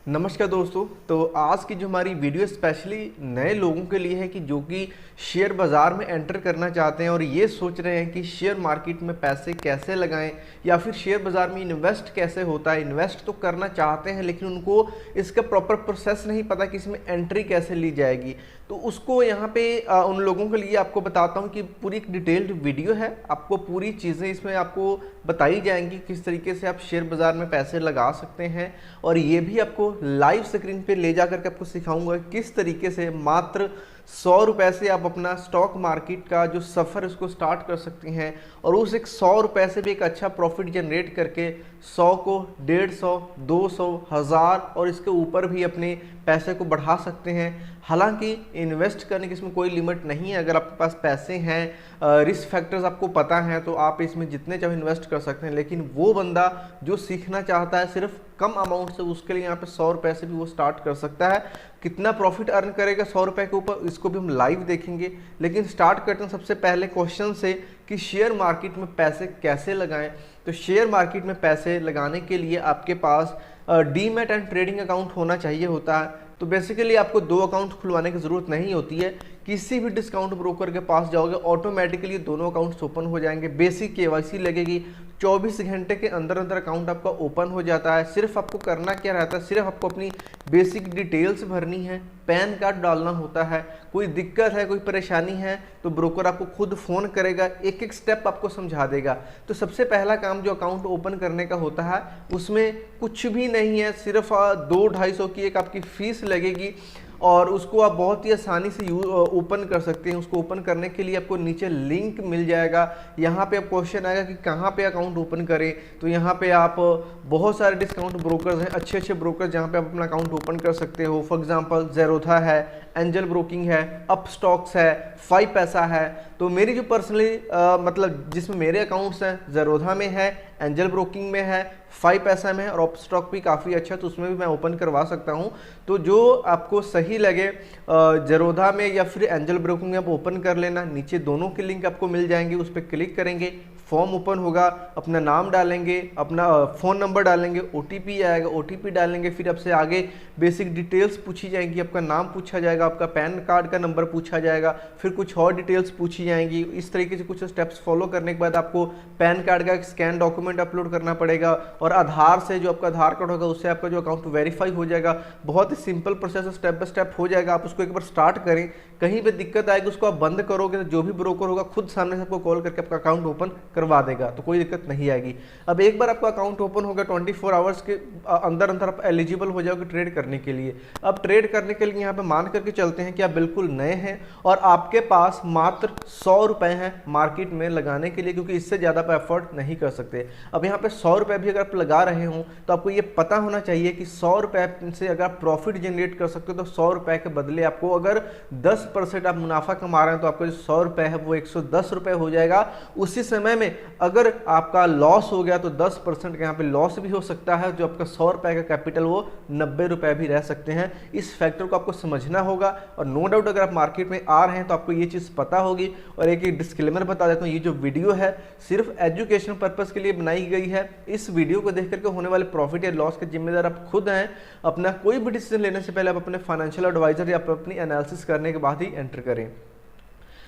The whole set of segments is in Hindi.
नमस्कार दोस्तों। तो आज की जो हमारी वीडियो स्पेशली नए लोगों के लिए है कि जो कि शेयर बाज़ार में एंटर करना चाहते हैं और ये सोच रहे हैं कि शेयर मार्केट में पैसे कैसे लगाएं या फिर शेयर बाज़ार में इन्वेस्ट कैसे होता है। इन्वेस्ट तो करना चाहते हैं लेकिन उनको इसका प्रॉपर प्रोसेस नहीं पता कि इसमें एंट्री कैसे ली जाएगी। तो उसको यहाँ पे उन लोगों के लिए आपको बताता हूँ कि पूरी एक डिटेल्ड वीडियो है। आपको पूरी चीज़ें इसमें आपको बताई जाएंगी किस तरीके से आप शेयर बाज़ार में पैसे लगा सकते हैं, और ये भी आपको लाइव स्क्रीन पे ले जाकर के आपको सिखाऊंगा किस तरीके से मात्र 100 रुपए से आप अपना स्टॉक मार्केट का जो सफ़र उसको स्टार्ट कर सकते हैं और उस एक 100 रुपए से भी एक अच्छा प्रॉफिट जनरेट करके 100 को 150, 200, 1000 और इसके ऊपर भी अपने पैसे को बढ़ा सकते हैं। हालांकि इन्वेस्ट करने की इसमें कोई लिमिट नहीं है। अगर आपके पास पैसे हैं, रिस्क फैक्टर्स आपको पता है, तो आप इसमें जितने चाहे इन्वेस्ट कर सकते हैं। लेकिन वो बंदा जो सीखना चाहता है सिर्फ कम अमाउंट से, उसके लिए यहाँ पे 100 रुपए से भी वो स्टार्ट कर सकता है। कितना प्रॉफिट अर्न करेगा 100 रुपए के ऊपर, इसको भी हम लाइव देखेंगे। लेकिन स्टार्ट करते हैं सबसे पहले क्वेश्चन से कि शेयर मार्केट में पैसे कैसे लगाएं। तो शेयर मार्केट में पैसे लगाने के लिए आपके पास डीमैट एंड ट्रेडिंग अकाउंट होना चाहिए होता है। तो बेसिकली आपको 2 अकाउंट खुलवाने की ज़रूरत नहीं होती है। किसी भी डिस्काउंट ब्रोकर के पास जाओगे ऑटोमेटिकली दोनों अकाउंट्स ओपन हो जाएंगे। बेसिक केवाईसी लगेगी, 24 घंटे के अंदर अंदर अकाउंट आपका ओपन हो जाता है। सिर्फ आपको करना क्या रहता है, सिर्फ आपको अपनी बेसिक डिटेल्स भरनी है, पैन कार्ड डालना होता है। कोई दिक्कत है, कोई परेशानी है तो ब्रोकर आपको खुद फ़ोन करेगा, एक एक स्टेप आपको समझा देगा। तो सबसे पहला काम जो अकाउंट ओपन करने का होता है उसमें कुछ भी नहीं है, सिर्फ 200-250 की एक आपकी फ़ीस लगेगी और उसको आप बहुत ही आसानी से ओपन कर सकते हैं। उसको ओपन करने के लिए आपको नीचे लिंक मिल जाएगा। यहाँ पे आप क्वेश्चन आएगा कि कहाँ पे अकाउंट ओपन करें, तो यहाँ पे आप बहुत सारे डिस्काउंट ब्रोकर्स हैं, अच्छे अच्छे ब्रोकर्स जहाँ पे आप अपना अकाउंट ओपन कर सकते हो। फॉर एग्जांपल ज़ेरोधा है, एंजल ब्रोकिंग है, अपस्टॉक्स है, 5 पैसा है। तो मेरी जो पर्सनली मतलब जिसमें मेरे अकाउंट्स हैं, ज़ेरोधा में है, एंजल ब्रोकिंग में है, 5 पैसा में है और अपस्टॉक भी काफ़ी अच्छा है, तो उसमें भी मैं ओपन करवा सकता हूं। तो जो आपको सही लगे ज़ेरोधा में या फिर एंजल ब्रोकिंग में आप ओपन कर लेना। नीचे दोनों के लिंक आपको मिल जाएंगे, उस पर क्लिक करेंगे, फॉर्म ओपन होगा, अपना नाम डालेंगे, अपना फ़ोन नंबर डालेंगे, OTP आएगा, OTP डालेंगे, फिर आपसे आगे बेसिक डिटेल्स पूछी जाएंगी, आपका नाम पूछा जाएगा, आपका पैन कार्ड का नंबर पूछा जाएगा, फिर कुछ और डिटेल्स पूछी जाएंगी। इस तरीके से कुछ स्टेप्स फॉलो करने के बाद आपको पैन कार्ड का स्कैन डॉक्यूमेंट अपलोड करना पड़ेगा और आधार से जो आपका आधार कार्ड होगा उससे आपका जो अकाउंट वेरीफाई हो जाएगा। बहुत ही simple process, step by step हो जाएगा। आप उसको एक बार स्टार्ट करें, कहीं पे दिक्कत आएगी उसको आप बंद करोगे तो जो भी ब्रोकर होगा खुद सामने से आपको कॉल करके आपका अकाउंट ओपन करवा देगा, तो कोई दिक्कत नहीं आएगी। अब एक बार आपका अकाउंट ओपन होगा 24 आवर्स के अंदर अंदर आप एलिजिबल हो जाओगे ट्रेड करने के लिए। अब ट्रेड करने के लिए यहाँ पे मान करके चलते हैं कि आप बिल्कुल नए हैं और आपके पास मात्र 100 रुपए हैं मार्केट में लगाने के लिए, क्योंकि इससे ज़्यादा आप एफर्ट नहीं कर सकते। अब यहाँ पे 100 रुपए भी अगर आप लगा रहे हो तो आपको ये पता होना चाहिए कि 100 रुपए से अगर आप प्रॉफिट जनरेट कर सकते हो तो 100 रुपए के बदले आपको अगर 10% आप मुनाफा कमा रहे हैं तो आपका जो 100 रुपए है वो 110 रुपए हो जाएगा। उसी समय में अगर आपका लॉस हो गया तो 10% का यहाँ पे लॉस भी हो सकता है। जो आपका 100 रुपए का कैपिटल वो 90 रुपए भी रह सकते हैं। इस फैक्टर को आपको समझना होगा और नो डाउट अगर आप मार्केट में आ रहे हैं तो आपको ये चीज़ पता होगी। और एक डिस्क्लेमर बता देता हूँ, ये जो वीडियो है सिर्फ एजुकेशन पर्पज़ के लिए बनाई गई है। इस वीडियो को देख करके होने वाले प्रॉफिट या लॉस के जिम्मेदार आप खुद हैं। अपना कोई भी डिसीजन लेने से पहले आप अपने फाइनेंशियल एडवाइजर या अपनी एनालिसिस करने के बाद ही एंटर करें।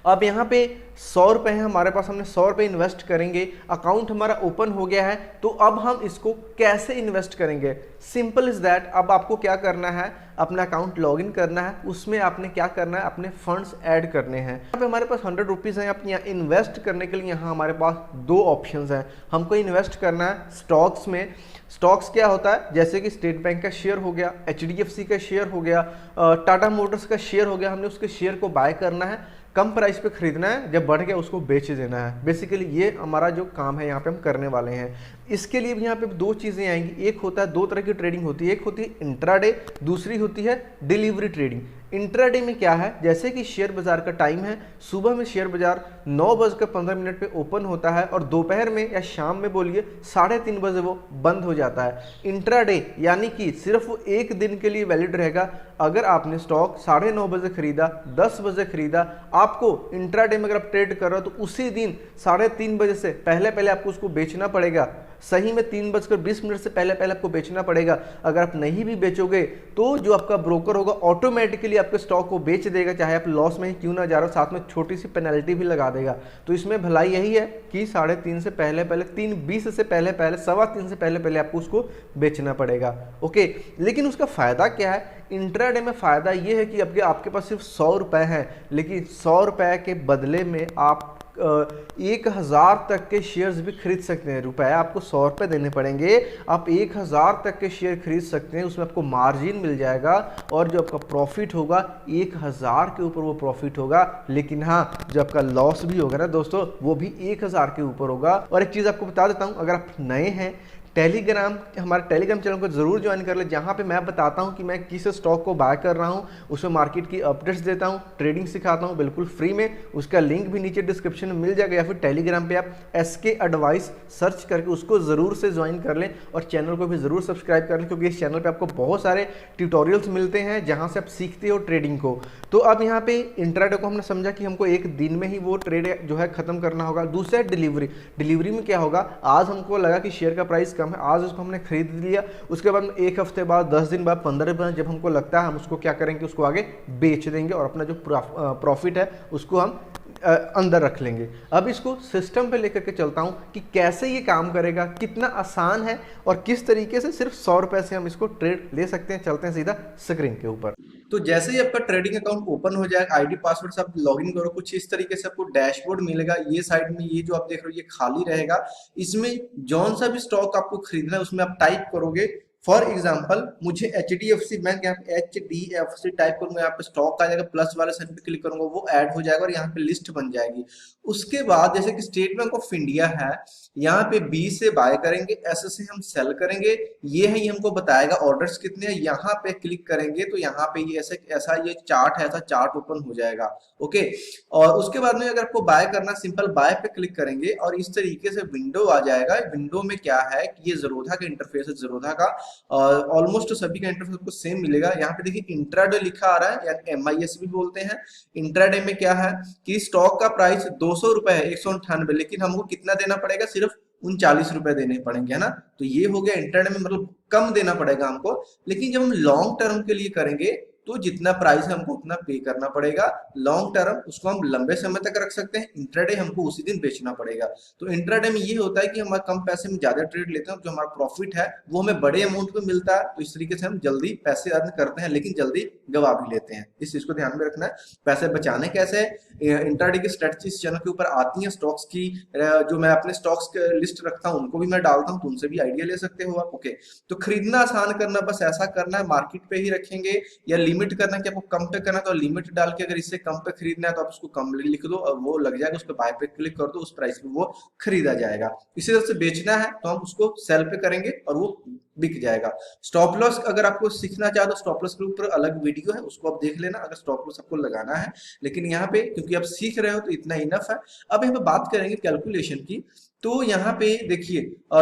अब यहाँ पे 100 रुपए हैं हमारे पास, हमने 100 रुपए इन्वेस्ट करेंगे, अकाउंट हमारा ओपन हो गया है। तो अब हम इसको कैसे इन्वेस्ट करेंगे? Simple is that. अब आपको क्या करना है, अपना अकाउंट लॉगिन करना है, उसमें आपने क्या करना है, अपने फंड्स ऐड करने हैं। यहाँ पे हमारे पास 100 रुपीज़ हैं। अपने यहाँ इन्वेस्ट करने के लिए यहाँ हमारे पास 2 ऑप्शंस हैं। हमको इन्वेस्ट करना है स्टॉक्स में। स्टॉक्स क्या होता है, जैसे कि स्टेट बैंक का शेयर हो गया, HDFC का शेयर हो गया, टाटा मोटर्स का शेयर हो गया। हमने उसके शेयर को बाय करना है, कम प्राइस पे खरीदना है, जब बढ़ गया उसको बेच देना है। बेसिकली ये हमारा जो काम है यहाँ पे हम करने वाले हैं। इसके लिए भी यहाँ पे 2 चीज़ें आएंगी। एक होता है, 2 तरह की ट्रेडिंग होती है, एक होती है इंट्राडे, दूसरी होती है डिलीवरी ट्रेडिंग। इंट्राडे में क्या है, जैसे कि शेयर बाजार का टाइम है, सुबह में शेयर बाजार 9:15 पे ओपन होता है और दोपहर में या शाम में बोलिए 3:30 बजे वो बंद हो जाता है। इंट्राडे यानी कि सिर्फ वो 1 दिन के लिए वैलिड रहेगा। अगर आपने स्टॉक 9:30 बजे खरीदा, 10 बजे खरीदा, आपको इंट्राडे में अगर आप ट्रेड कर रहे हो तो उसी दिन 3:30 बजे से पहले आपको उसको बेचना पड़ेगा। सही में 3:20 से पहले पहले आपको बेचना पड़ेगा। अगर आप नहीं भी बेचोगे तो जो आपका ब्रोकर होगा ऑटोमेटिकली आपके स्टॉक को बेच देगा, चाहे आप लॉस में ही क्यों ना जा रहे हो, साथ में छोटी सी पेनल्टी भी लगा देगा। तो इसमें भलाई यही है कि 3:30 से पहले पहले 3:20 से पहले पहले 3:15 से पहले पहले आपको उसको बेचना पड़ेगा। ओके, लेकिन उसका फायदा क्या है? इंट्राडे में फायदा ये है कि आपके पास सिर्फ 100 रुपए है, लेकिन 100 रुपए के बदले में आप 1000 तक के शेयर्स भी खरीद सकते हैं। रुपए आपको 100 रुपए देने पड़ेंगे, आप 1000 तक के शेयर खरीद सकते हैं। उसमें आपको मार्जिन मिल जाएगा और जो आपका प्रॉफिट होगा 1000 के ऊपर वो प्रॉफिट होगा। लेकिन हाँ, जो आपका लॉस भी होगा ना दोस्तों, वो भी 1000 के ऊपर होगा। और एक चीज़ आपको बता देता हूँ, अगर आप नए हैं हमारे टेलीग्राम चैनल को जरूर ज्वाइन कर ले, जहां पे मैं बताता हूं कि मैं किस स्टॉक को बाय कर रहा हूं, उसमें मार्केट की अपडेट्स देता हूं, ट्रेडिंग सिखाता हूं बिल्कुल फ्री में। उसका लिंक भी नीचे डिस्क्रिप्शन में मिल जाएगा, या फिर टेलीग्राम पे आप SK एडवाइस सर्च करके उसको जरूर से ज्वाइन कर लें और चैनल को भी जरूर सब्सक्राइब कर लें, क्योंकि इस चैनल पर आपको बहुत सारे ट्यूटोरियल्स मिलते हैं जहाँ से आप सीखते हो ट्रेडिंग को। तो अब यहाँ पे इंट्राडे को हमने समझा कि हमको एक दिन में ही वो ट्रेड जो है खत्म करना होगा। दूसरा है डिलीवरी में क्या होगा? आज हमको लगा कि शेयर का प्राइस कम है, आज उसको हमने खरीद लिया, उसके बाद एक हफ्ते बाद, 10 दिन बाद, 15 दिन बाद जब हमको लगता है, हम उसको क्या करेंगे, उसको आगे बेच देंगे और अपना जो प्रॉफिट है उसको हम अंदर रख लेंगे। अब इसको सिस्टम पे लेकर के चलता हूं कि कैसे ये काम करेगा, कितना आसान है और किस तरीके से सिर्फ 100 रुपए से हम इसको ट्रेड ले सकते हैं। चलते हैं सीधा स्क्रीन के ऊपर। तो जैसे ही आपका ट्रेडिंग अकाउंट ओपन हो जाएगा, आईडी पासवर्ड से आप लॉगिन करो, कुछ इस तरीके से आपको डैशबोर्ड मिलेगा। ये साइड में ये जो आप देख रहे हो ये खाली रहेगा, इसमें जौन सा भी स्टॉक आपको खरीदना है उसमें आप टाइप करोगे। फॉर एग्जाम्पल मुझे HDFC बैंक, यहाँ पे HDFC टाइप करूंगा, यहाँ पे स्टॉक आ जाएगा, प्लस वाले साइड पे क्लिक करूंगा, वो ऐड हो जाएगा और यहाँ पे लिस्ट बन जाएगी। उसके बाद जैसे कि स्टेट बैंक ऑफ इंडिया है, यहाँ पे B से बाय करेंगे, S से हम सेल करेंगे। ये है, ये हमको बताएगा ऑर्डर्स कितने हैं। यहाँ पे क्लिक करेंगे तो यहाँ पे ये ऐसा ये चार्ट है, ऐसा चार्ट ओपन हो जाएगा। ओके, और उसके बाद में अगर आपको बाय करना, सिंपल बाय पे क्लिक करेंगे और इस तरीके से विंडो आ जाएगा। विंडो में क्या है कि ये ज़ेरोधा का इंटरफेस है, ज़ेरोधा का ऑलमोस्ट सभी का इंटरफेस आपको सेम मिलेगा। यहाँ पे देखिए इंट्राडे लिखा आ रहा है, या MIS भी बोलते हैं। इंट्राडे में क्या है कि स्टॉक का प्राइस 200 रुपए है, 198, लेकिन हमको कितना देना पड़ेगा? सिर्फ 39 रुपए देने पड़ेंगे, है ना। तो ये हो गया इंट्राडे में, मतलब कम देना पड़ेगा हमको। लेकिन जब हम लॉन्ग टर्म के लिए करेंगे तो जितना प्राइस है हमको उतना पे करना पड़ेगा। लॉन्ग टर्म उसको हम लंबे समय तक रख सकते हैं, इंट्राडे हमको उसी दिन बेचना पड़ेगा। तो इंट्राडे में ये होता है कि हम कम पैसे में ज्यादा ट्रेड लेते हैं, जो हमारा प्रॉफिट है वो हमें बड़े अमाउंट में मिलता है। तो इस तरीके से हम जल्दी पैसे अर्न करते हैं, लेकिन जल्दी गवा भी लेते हैं। इस चीज को ध्यान में रखना है। पैसे बचाने कैसे, इंट्राडे की स्ट्रेटजी इस चैनल के ऊपर आती है। स्टॉक्स की जो मैं अपने स्टॉक्स लिस्ट रखता हूँ उनको भी मैं डालता हूँ, तो उनसे भी आइडिया ले सकते हो आप। ओके, तो खरीदना आसान करना, बस ऐसा करना है, मार्केट पे ही रखेंगे। या लिमिट करना कि आपको कम पे करना, तो लिमिट डाल के अगर इससे कम पे खरीदना है तो आप उसको कम लिख दो और वो लग जाएगा। उस पर बाय पे क्लिक कर दो, उस प्राइस पे वो खरीदा जाएगा। इसी तरह से बेचना है तो हम उसको सेल पे करेंगे और वो बिक जाएगा। स्टॉप लॉस अगर आपको सीखना चाहो तो स्टॉप लॉस के ऊपर अलग वीडियो है, उसको आप देख लेना अगर स्टॉप लॉस आपको लगाना है। लेकिन यहाँ पे क्योंकि आप सीख रहे हो तो इतना इनफ है। अब यहाँ पे बात करेंगे कैलकुलेशन की। तो यहाँ पे देखिए,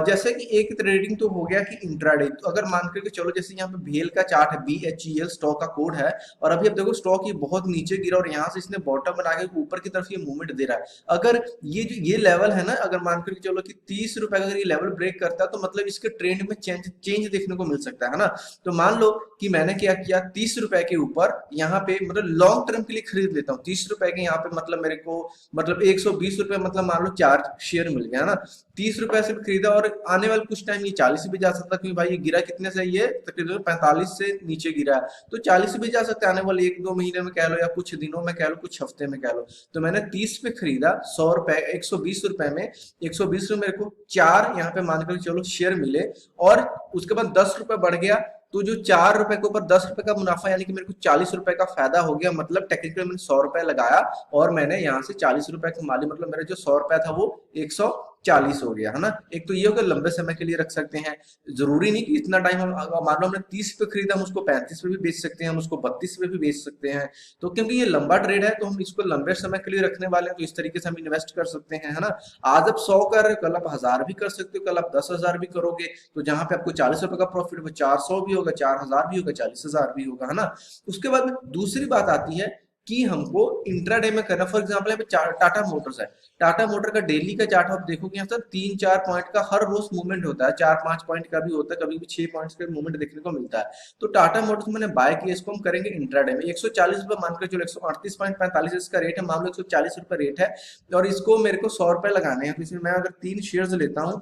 जैसे कि एक ट्रेडिंग तो हो गया कि इंट्राडे, तो अगर मान करके चलो जैसे यहाँ पे भेल का चार्ट है, BHEL स्टॉक का कोड है, और अभी आप देखो स्टॉक ये बहुत नीचे गिरा और यहाँ से इसने बॉटम बना के ऊपर की तरफ ये मूवमेंट दे रहा है। अगर ये जो ये लेवल है ना, अगर मान करके चलो कि 30 रुपए अगर ये लेवल ब्रेक करता है तो मतलब इसके ट्रेंड में चेंज देखने को मिल सकता है ना। तो मान लो कि मैंने क्या किया, 30 रुपए के ऊपर यहाँ पे मतलब लॉन्ग टर्म के लिए खरीद लेता हूँ। 30 रुपए के यहाँ पे मतलब मेरे को मतलब 120 रुपए, मतलब मान लो 4 शेयर मिल गया ना। 30 रुपए से भी खरीदा और आने वाले कुछ टाइम ये 40 भी जा सकता, क्योंकि भाई ये गिरा कितने से, ये तकरीबन 45 से नीचे गिरा है, तो 40 भी जा सकता है आने वाले 1-2 महीने में कह लो, या कुछ दिनों में कह लो, कुछ हफ्ते में कह लो। तो मैंने 30 पे खरीदा, 100 रुपए 120 रुपए में, 120 में मेरे को 4 यहाँ पे मानकर चलो शेयर मिले, और उसके बाद 10 रुपए बढ़ गया, तो जो 4 रुपए के ऊपर 10 रुपए का मुनाफा, यानी कि मेरे को 40 रुपए का फायदा हो गया। मतलब टेक्निकली मैंने 100 रुपए लगाया और मैंने यहाँ से 40 रुपए कमा ली, मतलब मेरा जो 100 रुपए था वो 140 हो गया, है ना। एक तो ये हो गया, लंबे समय के लिए रख सकते हैं, जरूरी नहीं कि इतना टाइम। हम मान लो हमने 30 पे खरीदा, हम उसको 35 पे भी बेच सकते हैं, हम उसको 32 पे भी बेच सकते हैं। तो क्योंकि ये लंबा ट्रेड है तो हम इसको लंबे समय के लिए रखने वाले हैं, तो इस तरीके से हम इन्वेस्ट कर सकते हैं, है ना। आज आप 100 कर रहे हो, कल आप 1000 भी कर सकते हो, कल आप 10,000 भी करोगे, तो जहां पे आपको 40 रुपए का प्रॉफिट हो 400 भी होगा, 4000 भी होगा, 40,000 भी होगा, है ना। उसके बाद दूसरी बात आती है कि हमको इंट्राडे में करना। फॉर एग्जाम्पल यहाँ पे टाटा मोटर्स है, टाटा मोटर का डेली का चार्ट आप देखोगे यहाँ पर 3-4 पॉइंट का हर रोज मूवमेंट होता है, 4-5 पॉइंट का भी होता है, कभी भी 6 पॉइंट्स का मूवमेंट देखने को मिलता है। तो टाटा मोटर्स मैंने बाय किया, इसको हम करेंगे इंट्राडे में 140 रुपए मानकर चलो, 138.45 इसका रेट है, मान लो 140 रुपए रेट है और इसको मेरे को 100 रुपए लगाने हैं। तो इसमें मैं अगर 3 शेयर्स लेता हूँ,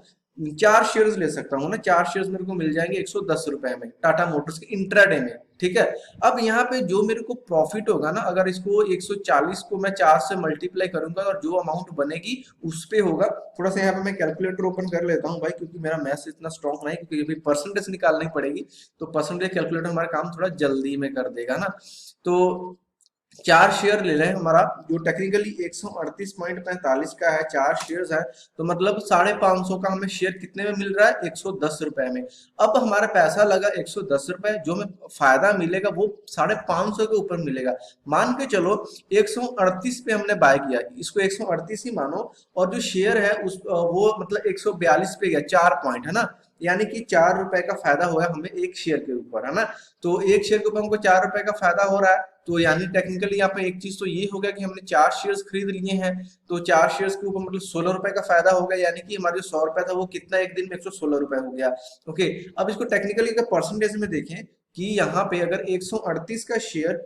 4 शेयर्स ले सकता हूँ ना, 4 शेयर्स मेरे को मिल जाएंगे 110 रुपए में टाटा मोटर्स के इंट्राडे में, ठीक है। अब यहाँ पे जो मेरे को प्रॉफिट होगा ना, अगर इसको 140 को मैं 4 से मल्टीप्लाई करूंगा और जो अमाउंट बनेगी उस पे होगा। थोड़ा सा यहाँ पे मैं कैलकुलेटर ओपन कर लेता हूँ भाई, क्योंकि मेरा मैथ्स इतना स्ट्रॉन्ग नहीं, क्योंकि अभी परसेंटेज निकालनी पड़ेगी, तो परसेंटेज कैलकुलेटर हमारा काम थोड़ा जल्दी में कर देगा ना। तो 4 शेयर ले लें हमारा, जो टेक्निकली 138.45 का है, 4 शेयर्स है, तो मतलब 550 का हमें शेयर कितने में मिल रहा है, 110 रुपए में। अब हमारा पैसा लगा 110 रुपए, जो हमें फायदा मिलेगा वो 550 के ऊपर मिलेगा। मान के चलो 138 पे हमने बाय किया, इसको 138 ही मानो, और जो शेयर है उस वो मतलब 142 पे गया, 4 पॉइंट है ना, यानी कि 4 रुपए का फायदा हुआ हमें एक शेयर के ऊपर, है ना। तो एक शेयर के ऊपर हमको 4 रुपए का फायदा हो रहा है, तो यानी टेक्निकली यहाँ पे एक चीज तो ये हो गया कि हमने 4 शेयर्स खरीद लिए हैं, तो 4 शेयर्स के ऊपर मतलब 16 रुपए का फायदा हो गया, यानी कि हमारे जो 100 रुपए था वो कितना एक दिन में 116 रुपए हो गया। ओके, अब इसको टेक्निकली अगर परसेंटेज में देखें कि यहाँ पे अगर 138 का शेयर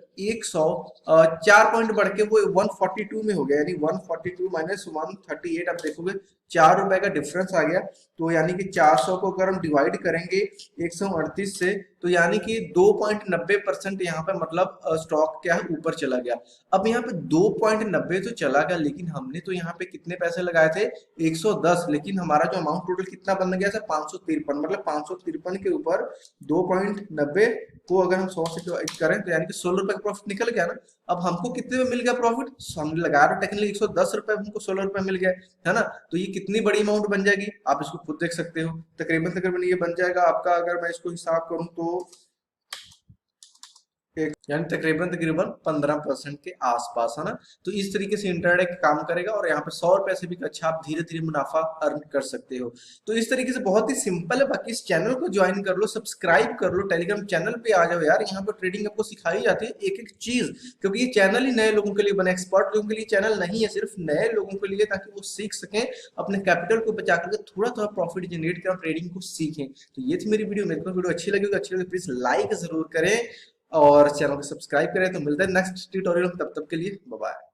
4 पॉइंट बढ़ के वो 142 में हो गया, यानी 142 माइनस 138, आप देखोगे 4 रुपए का डिफरेंस आ गया। तो यानी कि 400 को अगर हम डिवाइड करेंगे 138 से, तो यानी कि 2.90% यहाँ पे मतलब स्टॉक क्या है ऊपर चला गया। अब यहाँ पे 2.90 तो चला गया, लेकिन हमने तो यहाँ पे कितने पैसे लगाए थे, 110, लेकिन हमारा जो अमाउंट टोटल कितना बन गया था, 553, मतलब 553 के ऊपर 2.90 को अगर हम 100 से करें तो यानी कि 16 रुपए का प्रॉफिट निकल गया ना। अब हमको कितने में मिल गया प्रॉफिट, हमने लगा रहे टेक्निकली 110 रुपए, हमको 16 रुपए मिल गए, है ना। तो ये कितनी बड़ी अमाउंट बन जाएगी, आप इसको खुद देख सकते हो। तकरीबन तकरीबन ये बन जाएगा आपका, अगर मैं इसको हिसाब करूं तो यानी तकरीबन तकरीबन 15% के आसपास, है ना। तो इस तरीके से इंट्राडे काम करेगा और यहाँ पे 100 रुपए से भी अच्छा आप धीरे धीरे मुनाफा अर्न कर सकते हो। तो इस तरीके से बहुत ही सिंपल है। बाकी इस चैनल को ज्वाइन कर लो, सब्सक्राइब कर लो, टेलीग्राम चैनल पे आ जाओ यार, यहाँ पर ट्रेडिंग आपको सिखाई जाती है एक एक चीज, क्योंकि ये चैनल ही नए लोगों के लिए बना, एक्सपर्ट लोगों के लिए चैनल नहीं है, सिर्फ नए लोगों के लिए, ताकि वो सीख सकें, अपने कैपिटल को बचा करके थोड़ा थोड़ा प्रॉफिट जनरेट कर ट्रेडिंग को सीखें। तो ये थी मेरी वीडियो, मेरे को वीडियो अच्छी लगी प्लीज लाइक जरूर करें और चैनल को सब्सक्राइब करें। तो मिलते हैं नेक्स्ट ट्यूटोरियल में, तब तक के लिए बाय बाय।